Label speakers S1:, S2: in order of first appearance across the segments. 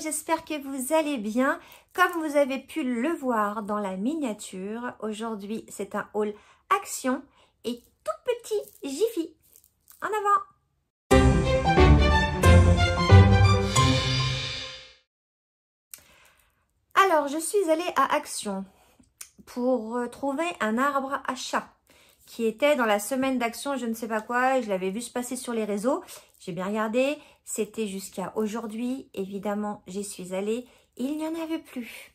S1: j'espère que vous allez bien. Comme vous avez pu le voir dans la miniature, aujourd'hui c'est un haul action et tout petit Jiffy. En avant! Alors, je suis allée à Action pour trouver un arbre à chat qui était dans la semaine d'action, je ne sais pas quoi, je l'avais vu se passer sur les réseaux. J'ai bien regardé, c'était jusqu'à aujourd'hui. Évidemment, j'y suis allée et il n'y en avait plus.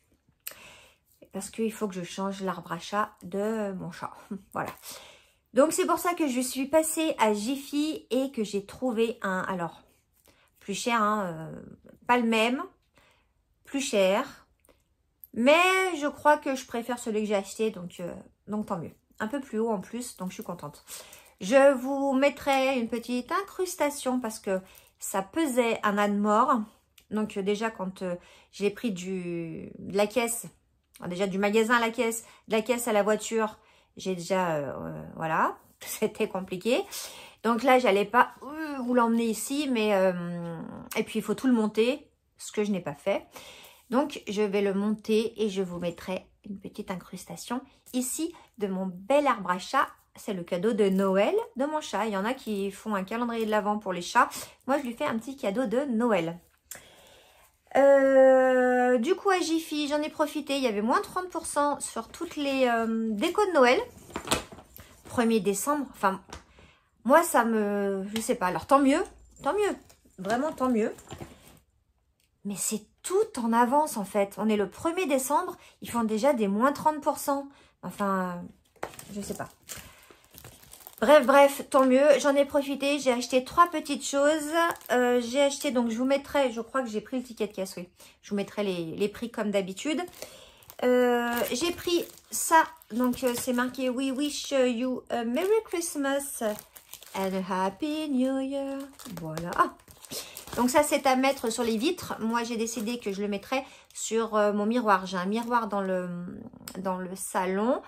S1: Parce qu'il faut que je change l'arbre à chat de mon chat. Voilà. Donc, c'est pour ça que je suis passée à Jiffy et que j'ai trouvé un, alors, plus cher, hein, pas le même, plus cher. Mais je crois que je préfère celui que j'ai acheté, donc tant mieux. Un peu plus haut en plus, donc je suis contente. Je vous mettrai une petite incrustation parce que ça pesait un âne mort. Donc déjà quand j'ai pris de la caisse, déjà du magasin à la caisse, de la caisse à la voiture, j'ai déjà, voilà, c'était compliqué. Donc là, j'allais pas vous l'emmener ici, mais et puis il faut tout le monter, ce que je n'ai pas fait. Donc, je vais le monter et je vous mettrai une petite incrustation ici de mon bel arbre à chat. C'est le cadeau de Noël de mon chat. Il y en a qui font un calendrier de l'Avent pour les chats. Moi, je lui fais un petit cadeau de Noël. Du coup, à Jiffy, j'en ai profité. Il y avait moins 30% sur toutes les décos de Noël. 1er décembre. Enfin, moi, ça me... Je sais pas. Alors, tant mieux. Tant mieux. Vraiment, tant mieux. Mais c'est tout en avance en fait. On est le 1er décembre, ils font déjà des moins 30%. Enfin, je sais pas. Bref, tant mieux. J'en ai profité, j'ai acheté 3 petites choses. J'ai acheté, donc je vous mettrai, je crois que j'ai pris le ticket de caisse, oui. Je vous mettrai les prix comme d'habitude. J'ai pris ça, donc c'est marqué « We wish you a Merry Christmas and a Happy New Year ». Voilà. Donc ça, c'est à mettre sur les vitres. Moi, j'ai décidé que je le mettrais sur mon miroir. J'ai un miroir dans le salon.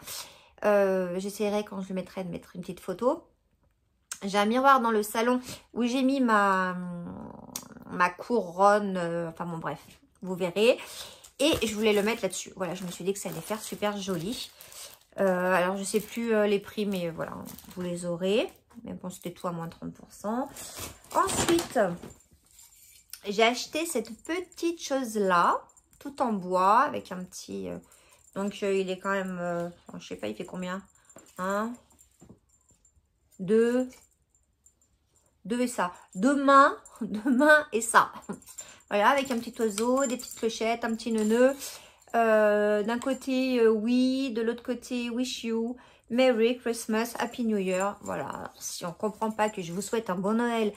S1: J'essaierai quand je le mettrai de mettre une petite photo. J'ai un miroir dans le salon où j'ai mis ma couronne. Enfin bon, bref, vous verrez. Et je voulais le mettre là-dessus. Voilà, je me suis dit que ça allait faire super joli. Alors, je ne sais plus les prix, mais voilà, vous les aurez. Mais bon, c'était tout à moins 30%. Ensuite... j'ai acheté cette petite chose-là, tout en bois, avec un petit... donc, il est quand même... je sais pas, il fait combien? 1, 2 et ça. 2 mains et ça. Voilà, avec un petit oiseau, des petites clochettes, un petit neuneu. D'un côté, oui, de l'autre côté, wish you, Merry Christmas, Happy New Year. Voilà, alors, si on ne comprend pas que je vous souhaite un bon Noël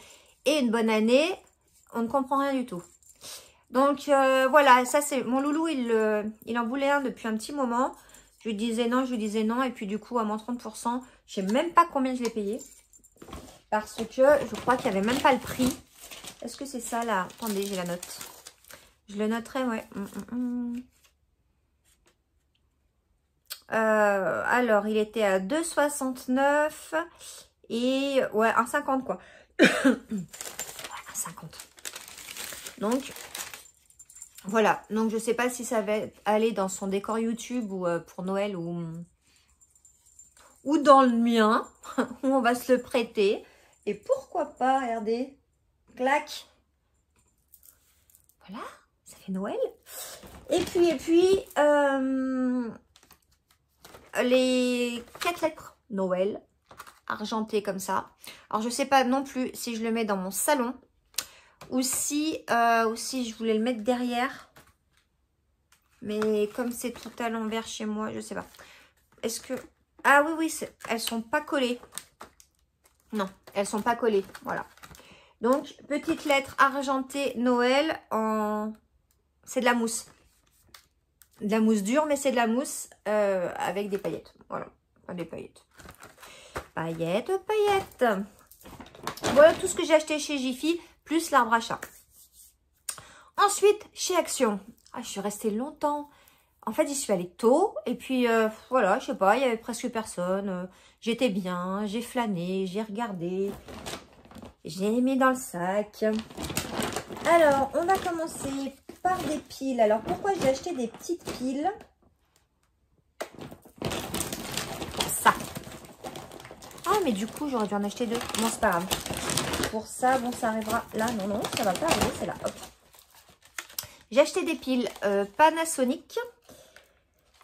S1: et une bonne année... on ne comprend rien du tout. Donc, voilà, ça c'est... mon loulou, il en voulait un depuis un petit moment. Je lui disais non, Et puis du coup, à moins 30%, je sais même pas combien je l'ai payé. Parce que je crois qu'il n'y avait même pas le prix. Est-ce que c'est ça là? Attendez, j'ai la note. Je le noterai, ouais. Alors, il était à 2,69 et... ouais, 1,50 quoi. 1,50. Donc, voilà. Donc, je ne sais pas si ça va aller dans son décor YouTube ou pour Noël ou dans le mien, où on va se le prêter. Et pourquoi pas, regardez, clac. Voilà, ça fait Noël. Et puis les 4 lettres Noël, argentées comme ça. Alors, je ne sais pas non plus si je le mets dans mon salon. Ou si je voulais le mettre derrière. Mais comme c'est tout à l'envers chez moi, je sais pas. Est-ce que... ah oui, elles sont pas collées. Non, elles sont pas collées. Voilà. Donc, petite lettre argentée Noël en... c'est de la mousse. De la mousse dure, mais c'est de la mousse avec des paillettes. Voilà, pas des paillettes. Paillettes. Voilà tout ce que j'ai acheté chez Jiffy. Plus l'arbre à chat. Ensuite, chez Action. Ah, je suis restée longtemps. En fait, j'y suis allée tôt. Et puis, voilà, je sais pas, il y avait presque personne. J'étais bien, j'ai flâné, j'ai regardé. J'ai mis dans le sac. Alors, on va commencer par des piles. Alors, pourquoi j'ai acheté des petites piles? Ça. Ah, mais du coup, j'aurais dû en acheter 2. Bon, c'est pas grave. Pour ça, bon, ça arrivera là. Non, non, ça va pas arriver, c'est là. Hop. J'ai acheté des piles Panasonic.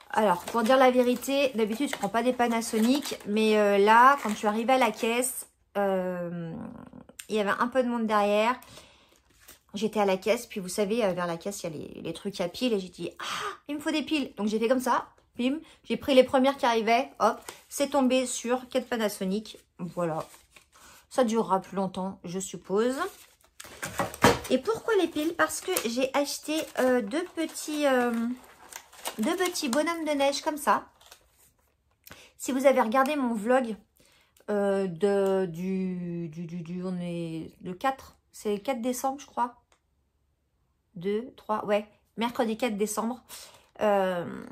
S1: Alors, pour dire la vérité, d'habitude, je ne prends pas des Panasonic. Mais là, quand je suis arrivée à la caisse, il y avait un peu de monde derrière. J'étais à la caisse, puis vous savez, vers la caisse, il y a les trucs à piles. Et j'ai dit, ah, il me faut des piles. Donc, j'ai fait comme ça. Bim. J'ai pris les premières qui arrivaient. Hop, c'est tombé sur quête Panasonic. Voilà. Ça durera plus longtemps, je suppose. Et pourquoi les piles? Parce que j'ai acheté deux petits bonhommes de neige comme ça. Si vous avez regardé mon vlog on est le 4, c'est le 4 décembre je crois. 2, 3, ouais, mercredi 4 décembre.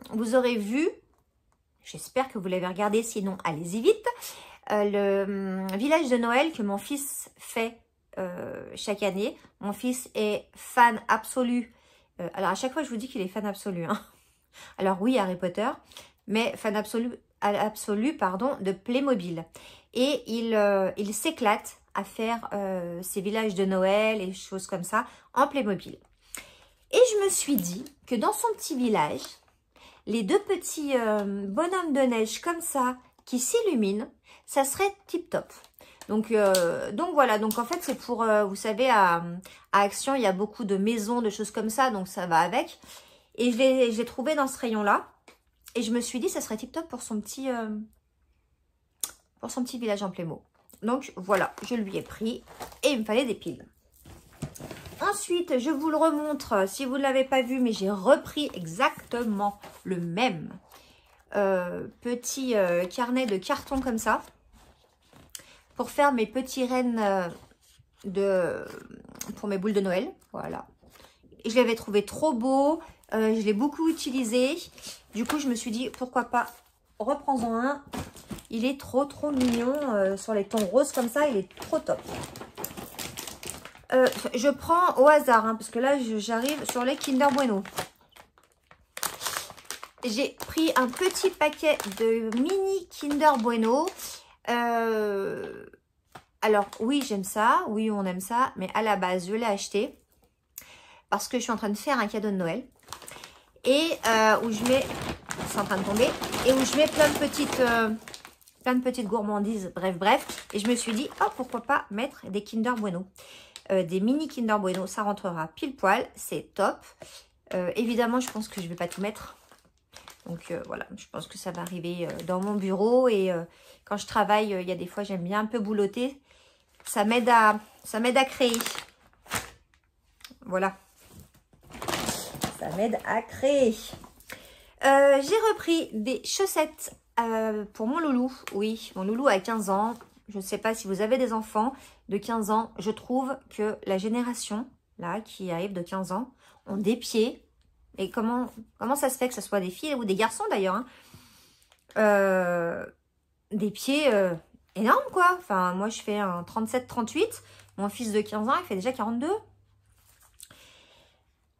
S1: Vous aurez vu, j'espère que vous l'avez regardé, sinon allez-y vite, le village de Noël que mon fils fait chaque année. Mon fils est fan absolu. Alors à chaque fois je vous dis qu'il est fan absolu. Hein. Alors oui, Harry Potter, mais fan absolu pardon, de Playmobil. Et il s'éclate à faire ses villages de Noël et choses comme ça en Playmobil. Et je me suis dit que dans son petit village, les deux petits bonhommes de neige comme ça qui s'illuminent, ça serait tip top. Donc voilà, donc en fait c'est pour, vous savez, à Action, il y a beaucoup de maisons, de choses comme ça, donc ça va avec. Et je l'ai trouvé dans ce rayon-là. Et je me suis dit, ça serait tip top pour son petit village en Playmo. Donc voilà, je lui ai pris et il me fallait des piles. Ensuite, je vous le remontre, si vous ne l'avez pas vu, mais j'ai repris exactement le même petit carnet de carton comme ça. Pour faire mes petits rennes pour mes boules de Noël. Voilà. Et je l'avais trouvé trop beau. Je l'ai beaucoup utilisé. Du coup, je me suis dit, pourquoi pas, reprends-en un. Il est trop mignon. Sur les tons roses comme ça, il est trop top. Je prends au hasard, hein, parce que là, j'arrive sur les Kinder Bueno. J'ai pris un petit paquet de mini Kinder Bueno. Alors, oui, j'aime ça. Oui, on aime ça. Mais à la base, je l'ai acheté parce que je suis en train de faire un cadeau de Noël. Et où je mets... C'est en train de tomber. Et où je mets plein de petites gourmandises. Bref. Et je me suis dit, oh, pourquoi pas mettre des Kinder Bueno. Des mini Kinder Bueno. Ça rentrera pile poil. C'est top. Évidemment, je pense que je ne vais pas tout mettre. Donc voilà, je pense que ça va arriver dans mon bureau. Et quand je travaille, il y a des fois, j'aime bien un peu boulotter. Ça m'aide à créer. Voilà. Ça m'aide à créer. J'ai repris des chaussettes pour mon loulou. Oui, mon loulou a 15 ans. Je ne sais pas si vous avez des enfants de 15 ans. Je trouve que la génération là qui arrive de 15 ans ont des pieds. Et comment ça se fait que ce soit des filles ou des garçons d'ailleurs, hein, des pieds énormes quoi. Enfin, moi je fais un 37-38. Mon fils de 15 ans, il fait déjà 42.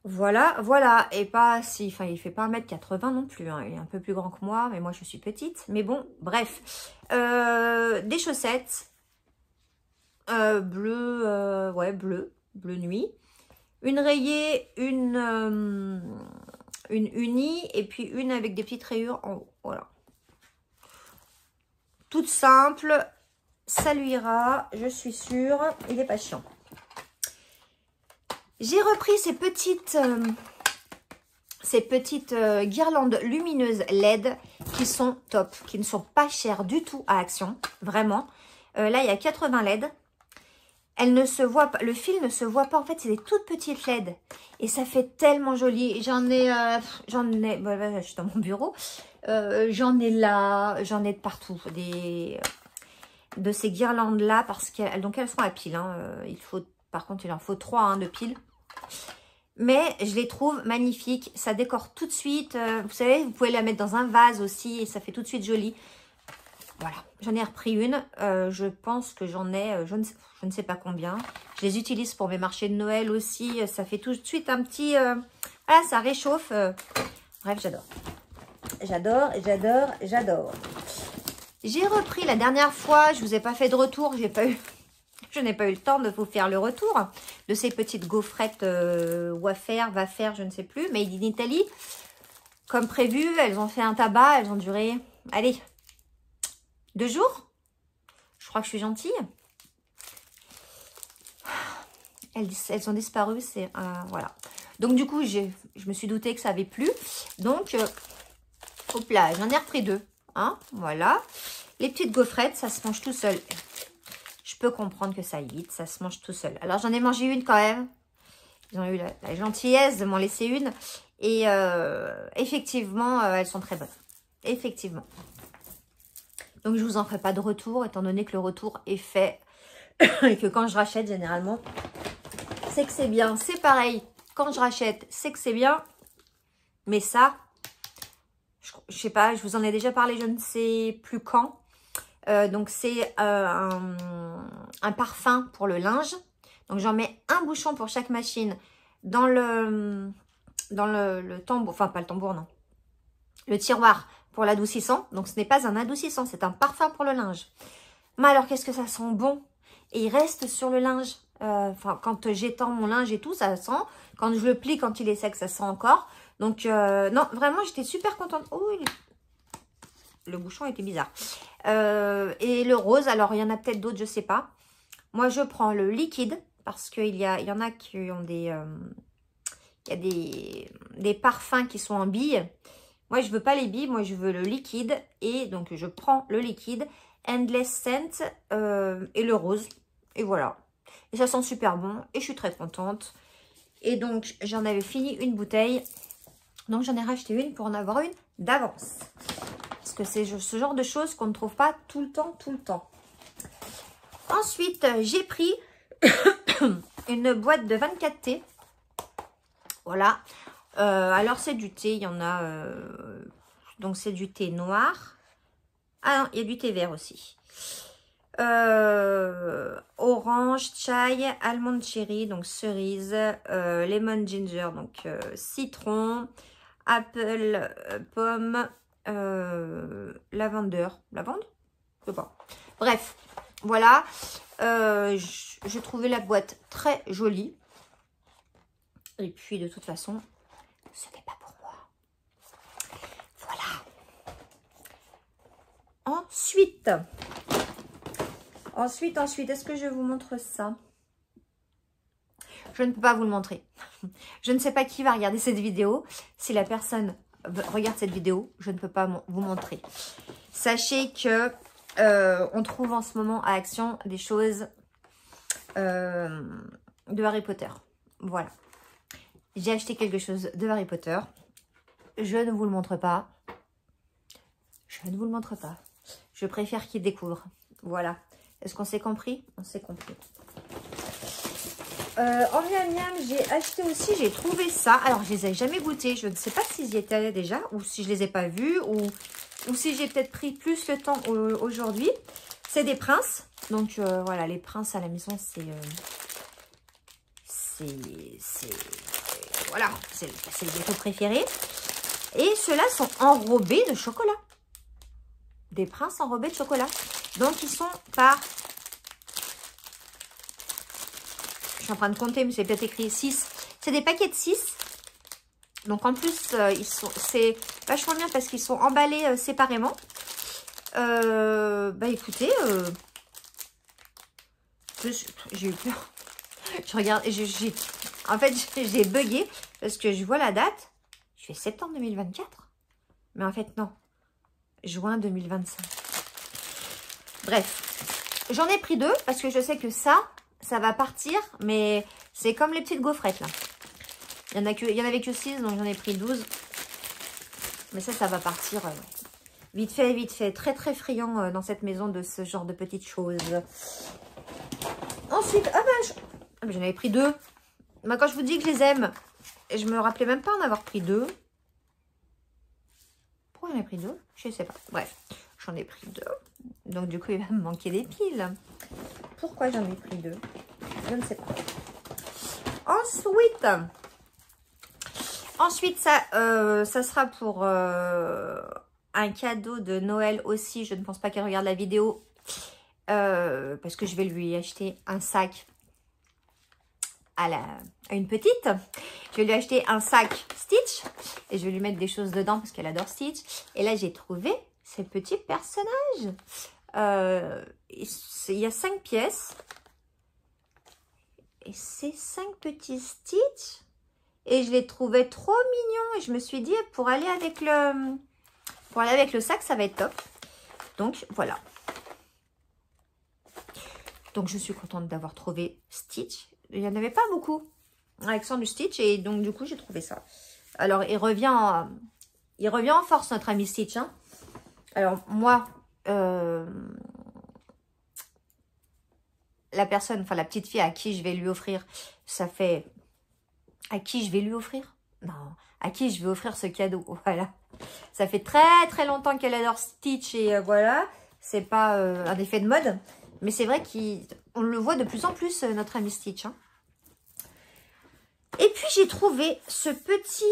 S1: Voilà. Et pas si, enfin, il fait pas 1m80 non plus. Hein. Il est un peu plus grand que moi, mais moi je suis petite. Mais bon, bref. Des chaussettes bleu, bleu nuit. Une rayée, une unie et puis une avec des petites rayures en haut. Voilà. Toute simple. Ça lui ira, je suis sûre. Il n'est pas chiant. J'ai repris ces petites guirlandes lumineuses LED qui sont top, qui ne sont pas chères du tout à Action. Vraiment. Là, il y a 80 LED. Elle ne se voit pas, le fil ne se voit pas. En fait, c'est des toutes petites LED. Et ça fait tellement joli. J'en ai, je suis dans mon bureau. J'en ai là, j'en ai de partout. De ces guirlandes-là, parce qu'elles sont à piles. Hein. Par contre, il en faut 3 hein, de piles. Mais je les trouve magnifiques. Ça décore tout de suite. Vous savez, vous pouvez la mettre dans un vase aussi. Et ça fait tout de suite joli. Voilà, j'en ai repris une. Je pense que j'en ai, je ne sais pas combien. Je les utilise pour mes marchés de Noël aussi. Ça fait tout de suite un petit Voilà, ça réchauffe. Bref, j'adore. J'adore, j'adore, j'adore. J'ai repris la dernière fois, je vous ai pas fait de retour, je n'ai pas eu le temps de vous faire le retour de ces petites gaufrettes wafer, je ne sais plus, made in Italy. Comme prévu, elles ont fait un tabac, elles ont duré, allez, 2 jours. Je crois que je suis gentille. Elles ont disparu, c'est voilà. Donc du coup, je me suis doutée que ça avait plu. Donc, hop là, j'en ai repris 2. Hein, voilà. Les petites gaufrettes, ça se mange tout seul. Je peux comprendre que ça aille vite, ça se mange tout seul. Alors, j'en ai mangé une quand même. Ils ont eu la gentillesse de m'en laisser une. Et effectivement, elles sont très bonnes. Effectivement. Donc, je vous en ferai pas de retour, étant donné que le retour est fait. Et que quand je rachète, généralement, c'est que c'est bien. C'est pareil. Quand je rachète, c'est que c'est bien. Mais ça, je sais pas, je vous en ai déjà parlé, je ne sais plus quand. Donc, c'est un parfum pour le linge. Donc, j'en mets un bouchon pour chaque machine dans le tambour. Enfin, pas le tambour, non. Le tiroir pour l'adoucissant. Donc, ce n'est pas un adoucissant, c'est un parfum pour le linge. Mais alors, qu'est-ce que ça sent bon. Et il reste sur le linge. Enfin, quand j'étends mon linge et tout, ça sent. Quand je le plie, quand il est sec, ça sent encore. Donc, non, vraiment, j'étais super contente. Oh, le bouchon était bizarre. Et le rose, alors, il y en a peut-être d'autres, je sais pas. Moi, je prends le liquide parce qu'il y en a qui ont des... il y a des parfums qui sont en billes. Moi, je veux pas les billes, moi, je veux le liquide. Et donc, je prends le liquide, Endless Scent et le rose. Et voilà. Et ça sent super bon et je suis très contente. Et donc, j'en avais fini une bouteille. Donc, j'en ai racheté une pour en avoir une d'avance. Parce que c'est ce genre de choses qu'on ne trouve pas tout le temps. Ensuite, j'ai pris une boîte de 24 thés. Voilà. Alors, c'est du thé. Il y en a... donc, c'est du thé noir. Ah non, il y a du thé vert aussi. Orange, chai, almond cherry, donc cerise, lemon ginger, donc citron, apple, pomme, lavande, je sais pas. Bref, voilà. J'ai trouvé la boîte très jolie. Et puis de toute façon, ce n'est pas pour moi. Voilà. Ensuite, est-ce que je vous montre ça? Je ne peux pas vous le montrer. Je ne sais pas qui va regarder cette vidéo. Si la personne regarde cette vidéo, je ne peux pas vous montrer. Sachez que on trouve en ce moment à Action des choses de Harry Potter. Voilà. J'ai acheté quelque chose de Harry Potter. Je ne vous le montre pas. Je préfère qu'il découvre. Voilà. Est-ce qu'on s'est compris? On s'est compris. En miam miam, j'ai acheté aussi, j'ai trouvé ça. Alors, je les ai jamais goûtés. Je ne sais pas s'ils y étaient déjà ou si je les ai pas vus ou si j'ai peut-être pris plus le temps aujourd'hui. C'est des princes. Donc, voilà, les princes à la maison, voilà, c'est le gâteau préféré. Et ceux-là sont enrobés de chocolat. Des princes enrobés de chocolat. Donc, ils sont par... Je suis en train de compter, mais c'est peut-être écrit 6. C'est des paquets de 6. Donc, en plus, c'est vachement bien parce qu'ils sont emballés séparément. Bah, écoutez, j'ai eu peur. Je regarde, en fait, j'ai bugué parce que je vois la date. Je fais septembre 2024. Mais en fait, non. Juin 2025. Bref, j'en ai pris 2 parce que je sais que ça va partir, mais c'est comme les petites gaufrettes là. Il y en avait que 6, donc j'en ai pris 12. Mais ça va partir vite fait. Très très friand dans cette maison de ce genre de petites choses. Ensuite, j'en avais pris 2. Mais quand je vous dis que je les aime, je me rappelais même pas en avoir pris 2. Pourquoi j'en ai pris 2? Je sais pas. Bref, j'en ai pris 2. Donc, du coup, il va me manquer des piles. Pourquoi j'en ai pris 2? Ensuite, ça sera pour un cadeau de Noël aussi. Je ne pense pas qu'elle regarde la vidéo. Parce que je vais lui acheter un sac à une petite. Je vais lui acheter un sac Stitch. Et je vais lui mettre des choses dedans parce qu'elle adore Stitch. Et là, j'ai trouvé ces petits personnages. Il y a 5 pièces. Et c'est 5 petits Stitch. Et je les trouvais trop mignons. Et je me suis dit, pour aller avec le sac, ça va être top. Donc, voilà. Donc, je suis contente d'avoir trouvé Stitch. Il n'y en avait pas beaucoup avec son du Stitch. Et donc, du coup, j'ai trouvé ça. Alors, il revient en force, notre ami Stitch. Hein. Alors, moi, la personne, enfin, la petite fille à qui je vais lui offrir, ça fait... À qui je vais lui offrir? Non, à qui je vais offrir ce cadeau? Voilà. Ça fait très, très longtemps qu'elle adore Stitch et voilà. C'est pas un effet de mode. Mais c'est vrai qu'on le voit de plus en plus, notre ami Stitch. Hein. Et puis, j'ai trouvé ce petit...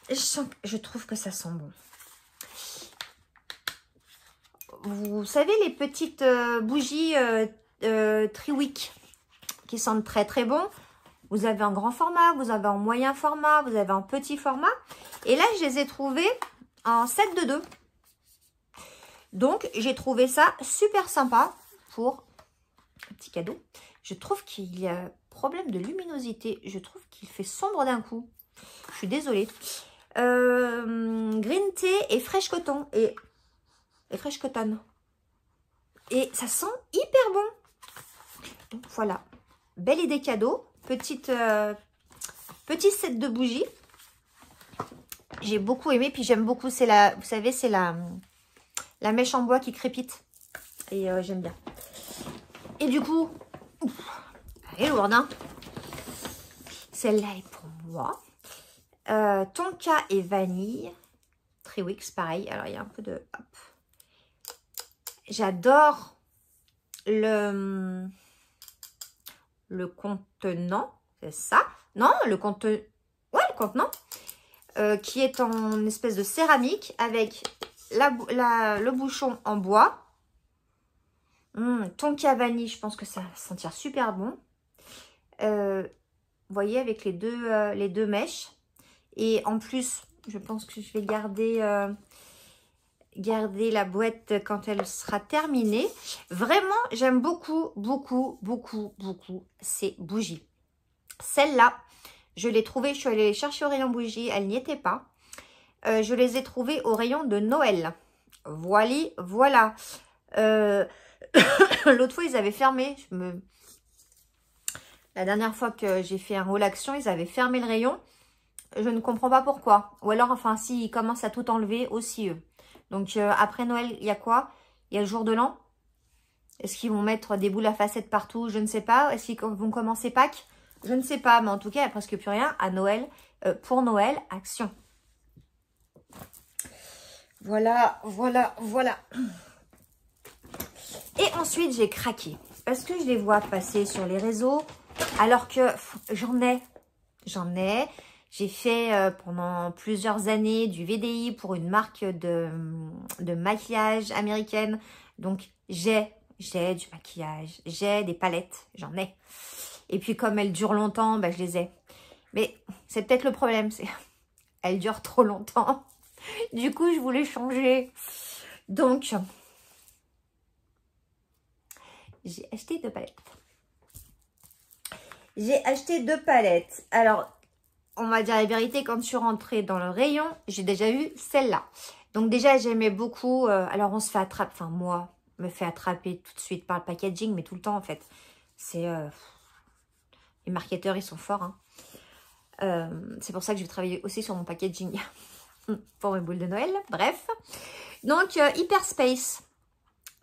S1: je trouve que ça sent bon. Vous savez, les petites bougies Triwick qui sentent très, très bon. Vous avez en grand format, vous avez en moyen format, vous avez en petit format. Et là, je les ai trouvés en 7 de 2. Donc, j'ai trouvé ça super sympa pour un petit cadeau. Je trouve qu'il y a problème de luminosité. Je trouve qu'il fait sombre d'un coup. Je suis désolée. Green tea et fresh coton. Et fresh cotton. Et ça sent hyper bon. Donc, voilà. Belle idée cadeau. Petit set de bougies. J'ai beaucoup aimé. Puis j'aime beaucoup. C'est la, vous savez, c'est la mèche en bois qui crépite. Et j'aime bien. Et du coup, elle est lourde. Hein. Celle-là est pour moi. Tonka et vanille. Triwix, pareil. Alors, il y a un peu de... Hop. J'adore le contenant. C'est ça? Non, le contenant. Ouais, le contenant. Qui est en espèce de céramique avec le bouchon en bois. Tonka vanille, je pense que ça va sentir super bon. Vous voyez, avec les deux mèches. Et en plus, je pense que je vais garder la boîte quand elle sera terminée. Vraiment, j'aime beaucoup, beaucoup, beaucoup, beaucoup ces bougies. Celle-là, je l'ai trouvée, je suis allée les chercher au rayon bougies, elle n'y était pas. Je les ai trouvées au rayon de Noël. Voilà. L'autre fois, ils avaient fermé. La dernière fois que j'ai fait un haul action, ils avaient fermé le rayon. Je ne comprends pas pourquoi. Ou alors, enfin, s'ils commencent à tout enlever aussi, eux. Donc, après Noël, il y a quoi? Il y a le jour de l'an. Est-ce qu'ils vont mettre des boules à facettes partout? Je ne sais pas. Est-ce qu'ils vont commencer Pâques? Je ne sais pas. Mais en tout cas, il n'y a presque plus rien à Noël. Pour Noël, action. Voilà. Et ensuite, j'ai craqué. Parce que je les vois passer sur les réseaux. Alors que j'en ai. J'ai fait pendant plusieurs années du VDI pour une marque de maquillage américaine. Donc, j'ai du maquillage, j'ai des palettes, j'en ai. Et puis, comme elles durent longtemps, bah, je les ai. Mais c'est peut-être le problème, c'est elles durent trop longtemps. Du coup, je voulais changer. Donc, j'ai acheté 2 palettes. Alors, on va dire la vérité, quand je suis rentrée dans le rayon, j'ai déjà eu celle-là. Donc déjà, j'aimais beaucoup. Alors, on se fait attraper. Enfin, moi, me fait attraper tout de suite par le packaging, mais tout le temps, en fait. C'est... les marketeurs, ils sont forts. Hein. C'est pour ça que je vais travailler aussi sur mon packaging pour mes boules de Noël. Bref. Donc, Hyperspace.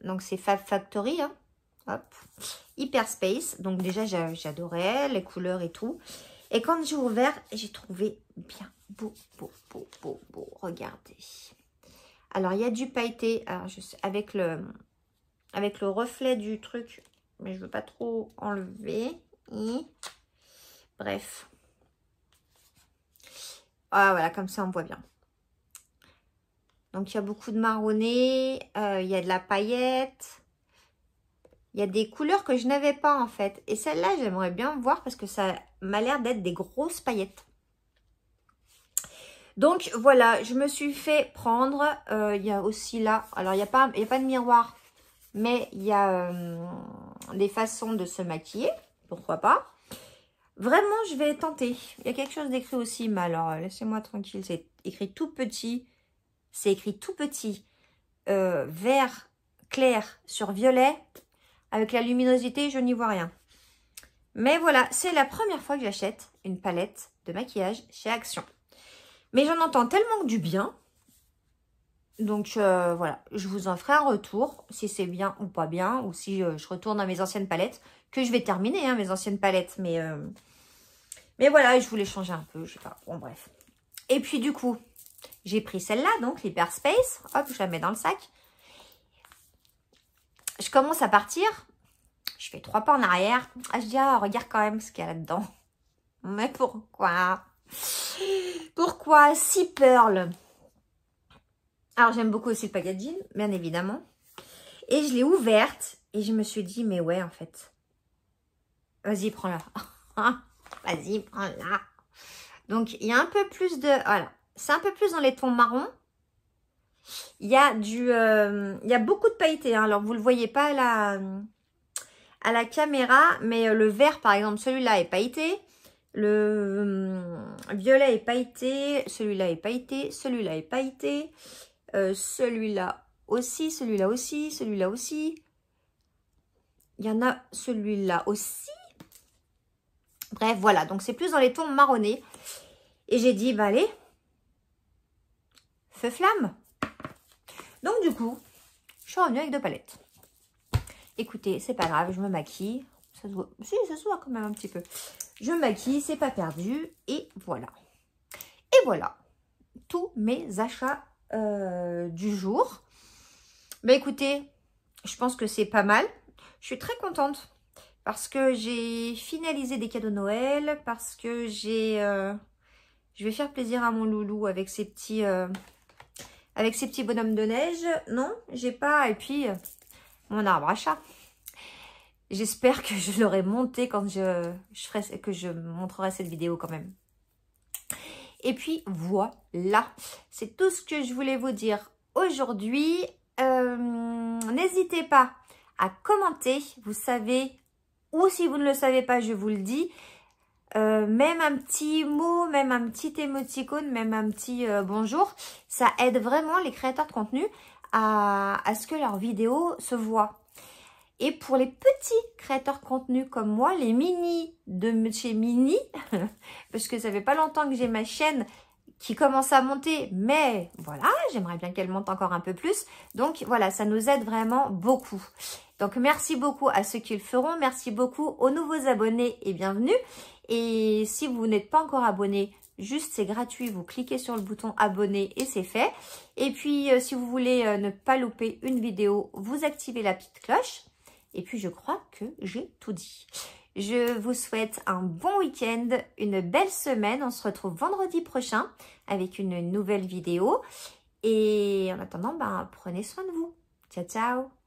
S1: Donc, c'est Fab Factory. Hein. Hop. Hyperspace. Donc, déjà, j'adorais les couleurs et tout. Et quand j'ai ouvert, j'ai trouvé bien beau. Regardez. Alors, il y a du pailleté. Alors, avec le reflet du truc. Mais je ne veux pas trop enlever. Bref. Ah, voilà, comme ça, on voit bien. Donc, il y a beaucoup de marronné. Il y a de la paillette. Il y a des couleurs que je n'avais pas, en fait. Et celle-là, j'aimerais bien voir parce que ça m'a l'air d'être des grosses paillettes. Donc, voilà, je me suis fait prendre. Il y a aussi là... Alors, il n'y a pas de miroir. Mais il y a des façons de se maquiller. Pourquoi pas. Vraiment, je vais tenter. Il y a quelque chose d'écrit aussi, mais alors, laissez-moi tranquille. C'est écrit tout petit. C'est écrit tout petit. Vert clair sur violet. Avec la luminosité, je n'y vois rien. Mais voilà, c'est la première fois que j'achète une palette de maquillage chez Action. Mais j'en entends tellement du bien. Donc, voilà, je vous en ferai un retour, si c'est bien ou pas bien. Ou si je retourne à mes anciennes palettes. Que je vais terminer, hein, mes anciennes palettes. Mais voilà, je voulais changer un peu, je sais pas. Bon, bref. Et puis, du coup, j'ai pris celle-là, donc l'Hyperspace. Hop, je la mets dans le sac. Je commence à partir. Je fais 3 pas en arrière. Ah, je dis, ah, regarde quand même ce qu'il y a là-dedans. Mais pourquoi? Pourquoi si Pearl? Alors, j'aime beaucoup aussi le packaging, bien évidemment. Et je l'ai ouverte. Et je me suis dit, mais ouais, en fait. Vas-y, prends-la. Vas-y, prends-la. Donc, il y a un peu plus de... Voilà. C'est un peu plus dans les tons marrons. Il y a il y a beaucoup de pailletés. Hein. Alors, vous ne le voyez pas à la caméra. Mais le vert, par exemple, celui-là est pailleté. Le violet est pailleté. Celui-là est pailleté. Celui-là est pailleté. Celui-là aussi. Celui-là aussi. Celui-là aussi. Il y en a celui-là aussi. Bref, voilà. Donc, c'est plus dans les tons marronnés. Et j'ai dit, bah allez. Feu flamme. Donc, du coup, je suis revenue avec 2 palettes. Écoutez, c'est pas grave, je me maquille. Ça se voit, si, ça se voit quand même un petit peu. Je me maquille, c'est pas perdu. Et voilà. Et voilà. Tous mes achats du jour. Bah écoutez, je pense que c'est pas mal. Je suis très contente. Parce que j'ai finalisé des cadeaux Noël. Parce que j'ai... je vais faire plaisir à mon loulou avec ses petits... avec ces petits bonhommes de neige. Non, j'ai pas. Et puis, mon arbre à chat. J'espère que je l'aurai monté quand que je montrerai cette vidéo quand même. Et puis, voilà. C'est tout ce que je voulais vous dire aujourd'hui. N'hésitez pas à commenter. Vous savez, ou si vous ne le savez pas, je vous le dis. Même un petit mot, même un petit émoticône, même un petit bonjour, ça aide vraiment les créateurs de contenu à ce que leurs vidéos se voient. Et pour les petits créateurs de contenu comme moi, les mini de chez Mini, parce que ça fait pas longtemps que j'ai ma chaîne qui commence à monter, mais voilà, j'aimerais bien qu'elle monte encore un peu plus. Donc voilà, ça nous aide vraiment beaucoup. Donc merci beaucoup à ceux qui le feront, merci beaucoup aux nouveaux abonnés et bienvenue. Et si vous n'êtes pas encore abonné, juste c'est gratuit, vous cliquez sur le bouton abonner et c'est fait. Et puis si vous voulez ne pas louper une vidéo, vous activez la petite cloche. Et puis je crois que j'ai tout dit. Je vous souhaite un bon week-end, une belle semaine. On se retrouve vendredi prochain avec une nouvelle vidéo. Et en attendant, prenez soin de vous. Ciao, ciao!